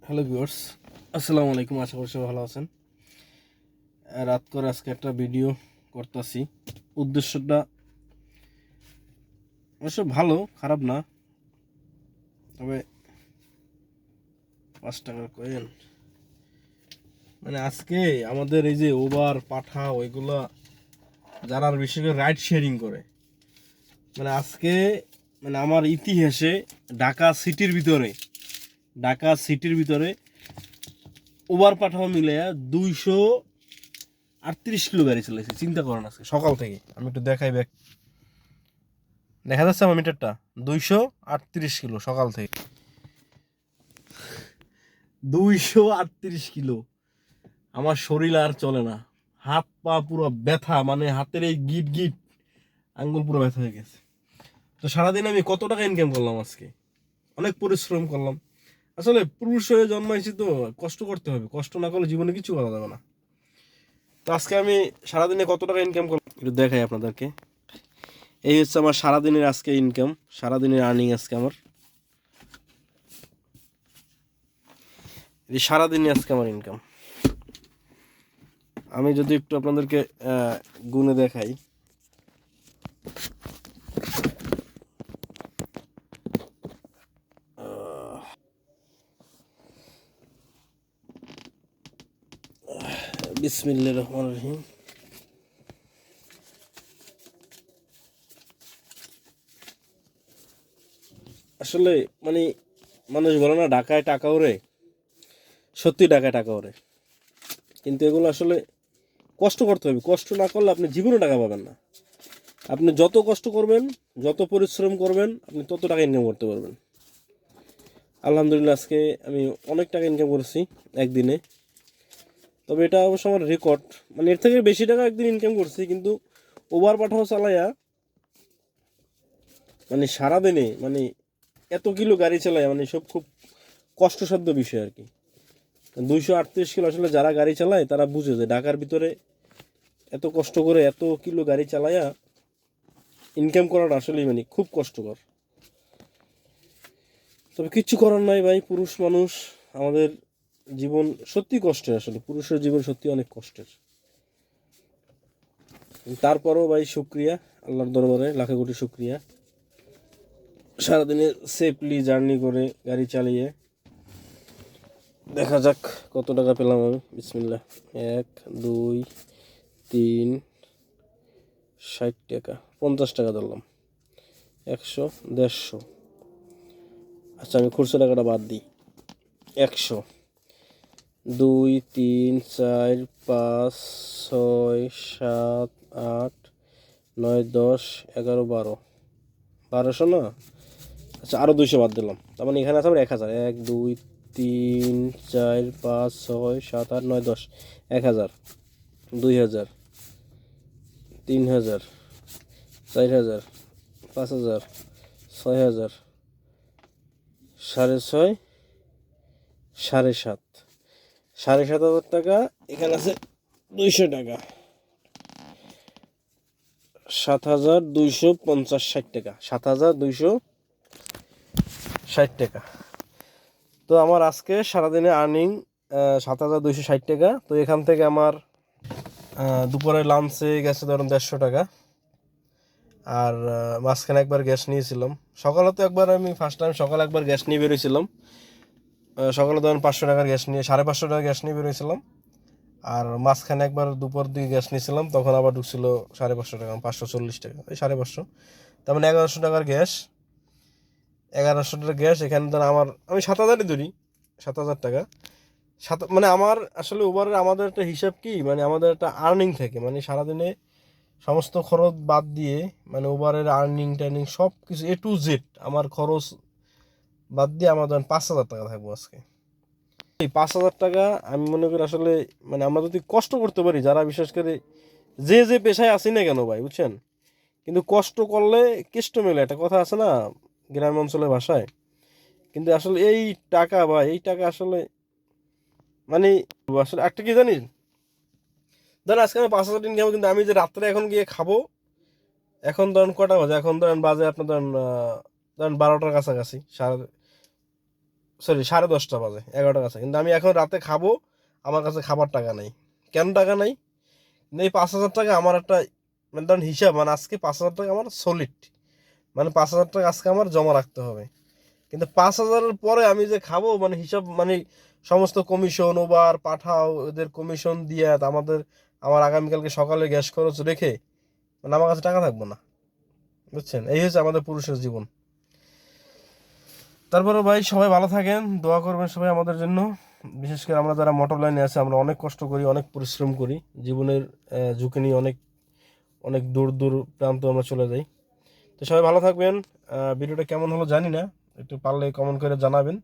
Hello viewers, আসসালামু আলাইকুম। আশা করি সবাই ভালো আছেন। রাত করে আজকে একটা ভিডিও করতেছি। উদ্দেশ্যটা অবশ্য ভালো, খারাপ না। তবে 5 টাকার কয়েন আজকে আমাদের এই যে উবার পাঠাও এগুলা যারা বিশেষ করে রাইড শেয়ারিং করে, আজকে আমার ইতিহাসে ঢাকা সিটির ভিতরে উবার পাঠাও মিলে 238 কিলো গাড়ি চলেছে। চিন্তা করেন, আজকে সকাল থেকে আমি একটু দেখাই ব্যাক, দেখা যাচ্ছে আমার মিটারটা 238 কিলো সকাল থেকে। 238 কিলো, আমার শরীর আর চলে না, হাত পা পুরো ব্যথা, হাতের এই গিট গিট আঙ্গুল পুরো ব্যথা হয়ে গেছে। তো সারাদিন আমি কত টাকা ইনকাম করলাম আজকে, অনেক পরিশ্রম করলাম। আসলে পুরুষ হয়ে জন্মাইছি তো কষ্ট করতে হবে, কষ্ট না করলে জীবনে কিছু করা যাবে না। তো আজকে আমি সারাদিনে কত টাকা ইনকাম করলাম একটু দেখাই আপনাদেরকে। এই হচ্ছে আমার সারাদিনের আজকে ইনকাম, সারাদিনের আর্নিং আজকে আমার। এই সারাদিনে আজকে আমার ইনকাম, আমি যদি একটু আপনাদেরকে গুণে দেখাই। বিসমিল্লাহির রহমানির রহিম। আসলে মানুষ বলে না ঢাকায় টাকা ওরে, সত্যি ঢাকায় টাকা ওরে, কিন্তু এগুলো আসলে কষ্ট করতে হবে। কষ্ট না করলে আপনি জীবনে টাকা পাবেন না। আপনি যত কষ্ট করবেন, যত পরিশ্রম করবেন, আপনি তত টাকা ইনকাম করতে পারবেন। আলহামদুলিল্লাহ আজকে আমি অনেক টাকা ইনকাম করেছি একদিনে। তবে এটা অবশ্য আমার রেকর্ড, এর থেকে বেশি টাকা একদিন ইনকাম করছি, কিন্তু ওভার পাঠাও চালাইয়া সারাদিনে এত কিলো গাড়ি চালায়, সব খুব কষ্টসাধ্য বিষয় আর কি। 238 কিলো, আসলে যারা গাড়ি চালায় তারা বুঝে যে ঢাকার ভিতরে এত কষ্ট করে এত কিলো গাড়ি চালাইয়া ইনকাম করাটা আসলে খুব কষ্টকর। তবে কিচ্ছু করার নাই ভাই, পুরুষ মানুষ, আমাদের জীবন সত্যি কষ্টের। আসলে পুরুষের জীবন সত্যি অনেক কষ্টের। তারপরও ভাই শুক্রিয়া, আল্লাহর দরবারে লাখে কোটি শুক্রিয়া। সারাদিনে সেফলি জার্নি করে গাড়ি চালিয়ে দেখা যাক কত টাকা পেলাম আমি। বিসমিল্লাহ। 1 2 3 60 টাকা, 50 টাকা ধরলাম, 100 150। আচ্ছা আমি খুচরো টাকাটা বাদ দিই। 100, 2 3 4 5 6 7 8 9 10 11 12, 1200 না? আচ্ছা আরও 200 বাদ দিলাম, তার এখানে আছে আমার 1000। 1 2 3 4 5 6 7 8 9 10, 1000, 2000, 3000, 4000, 5000, 6000, 6.5, 7.5, 7,500 টাকা। এখানে আছে 200 টাকা, 7,250, 60 টাকা, 7,260 টাকা। তো আমার আজকে সারাদিনে আর্নিং 7,260 টাকা। তো এখান থেকে আমার দুপুরে লাঞ্চে গেছে ধরুন 150 টাকা। আর মাঝখানে একবার গ্যাস নিয়েছিলাম। সকালে তো একবার আমি ফার্স্ট টাইম সকালে একবার গ্যাস নিয়ে বেরোয়েছিলাম। সকালে ধরুন 500 টাকার গ্যাস নিয়ে, 550 টাকার গ্যাস নিয়ে বেরোয়েছিলাম। আর মাঝখানে একবার দুপুর দিকে গ্যাস নিয়েছিলাম, তখন আবার ঢুকছিল 550 টাকা, 540 টাকা, ওই 550। তার 1100 টাকার গ্যাস, 1100 টাকার গ্যাস। এখানে ধর আমি 7,000ই ধরি, 7,000 টাকা। আমার আসলে উবারের আমাদের একটা হিসাব কি, আমাদের একটা আর্নিং থাকে, সারাদিনে সমস্ত খরচ বাদ দিয়ে, উবারের আর্নিং টার্নিং সব কিছু A to Z, আমার খরচ বাদ দিয়ে আমার ধরেন 5,000 টাকা থাকবো আজকে। এই 5,000 টাকা আমি মনে করি আসলে আমরা যদি কষ্ট করতে পারি, যারা বিশেষ করে যে পেশায় আসি না কেন ভাই, বুঝছেন, কিন্তু কষ্ট করলে কেষ্ট মেলে, একটা কথা আছে না গ্রাম অঞ্চলের ভাষায়। কিন্তু আসলে এই টাকা ভাই, এই টাকা আসলে মানে আসলে একটা কি জানিস, ধরেন আজকে আমি 5,000 ইনকাম, কিন্তু আমি যে রাত্রে এখন গিয়ে খাবো, এখন ধরেন কটা বাজে, এখন ধরেন বাজে আপনার ধরেন 12টার কাছাকাছি, সরি 10:30 বাজে, 11টা কাছে, কিন্তু আমি এখন রাতে খাবো, আমার কাছে খাবার টাকা নেই। কেন টাকা নাই? এই 5,000 টাকা আমার একটা, মানে ধরেন হিসাব, মানে আজকে 5,000 টাকা আমার সলিড, মানে 5,000 টাকা আজকে আমার জমা রাখতে হবে। কিন্তু 5,000-এর পরে আমি যে খাবো, মানে হিসাব, মানে সমস্ত কমিশন, ওবার পাঠাও, ওদের কমিশন দিয়ে আমার আগামীকালকে সকালে গ্যাস খরচ রেখে, মানে আমার কাছে টাকা থাকবো না। বুঝছেন, এই হচ্ছে আমাদের পুরুষের জীবন। তারপরে ভাই সবাই ভালো থাকেন, দোয়া করবেন সবাই আমাদের জন্য। বিশেষ করে আমরা যারা মোটর লাইনে আছে, আমরা অনেক কষ্ট করি, অনেক পরিশ্রম করি, জীবনের ঝুঁকি নিয়ে অনেক অনেক দূর দূর প্রান্ত আমরা চলে যাই। তো সবাই ভালো থাকবেন। ভিডিওটা কেমন হলো জানি না, একটু পারলে কমেন্ট করে জানাবেন।